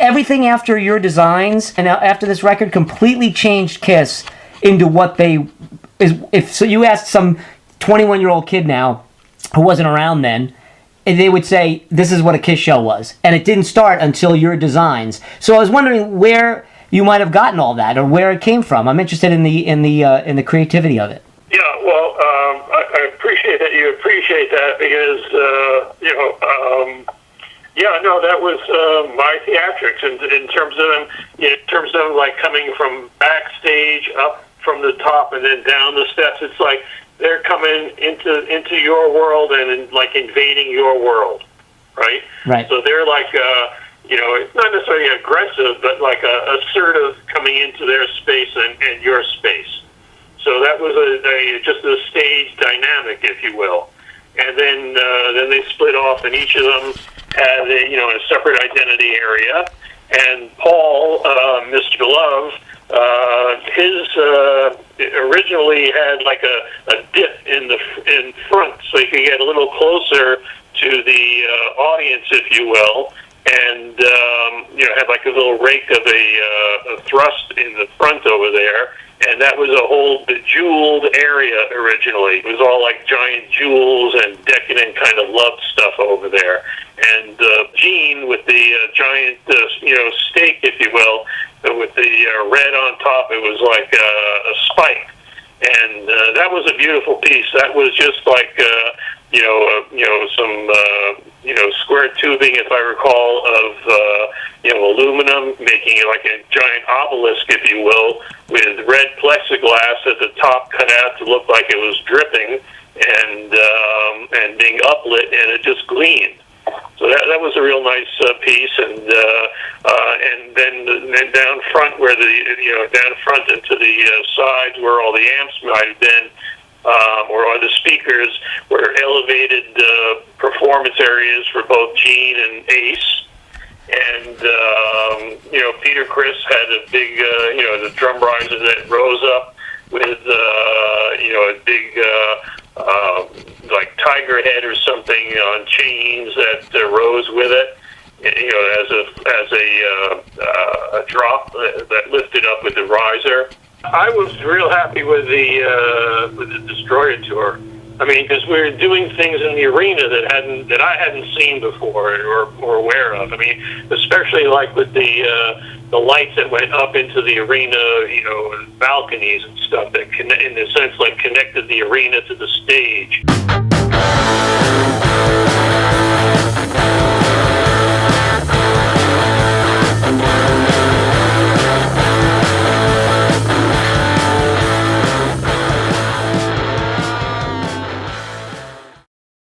everything after your designs and after this record completely changed Kiss into what they is. If so, you asked some 21-year-old kid now who wasn't around then, and they would say this is what a Kiss show was, and it didn't start until your designs. So I was wondering where you might have gotten all that, or where it came from. I'm interested in the creativity of it. Yeah, well, I appreciate that you appreciate that because that was my theatrics in terms of like coming from backstage up from the top and then down the steps. It's like they're coming into your world and like invading your world, right? Right. So they're like it's not necessarily aggressive, but like assertive coming into their space and your space. So that was just a stage dynamic, if you will. And then they split off, and each of them had a separate identity area. And Paul, Mr. Love, his originally had like a dip in front, so you could get a little closer to the audience, if you will, and had like a little rake of a thrust in the front over there. And that was a whole bejeweled area originally. It was all like giant jewels and decadent kind of love stuff over there. And Gene with the giant, stake, if you will, with the red on top, it was like a spike. And that was a beautiful piece. That was just like, some square tubing, if I recall, of aluminum, making it like a giant obelisk, if you will, with red plexiglass at the top cut out to look like it was dripping, and being uplit, and it just gleamed. So that was a real nice piece, and then down front where down front into the sides where all the amps might have been, or the speakers were elevated performance areas for both Gene and Ace. And Peter Criss had a big the drum riser that rose up with a big like tiger head or something on chains that rose with it, as a drop that lifted up with the riser. I was real happy with the Destroyer tour. I mean, because we were doing things in the arena that I hadn't seen before or aware of. I mean, especially like with the lights that went up into the arena, balconies and stuff that in a sense like connected the arena to the stage.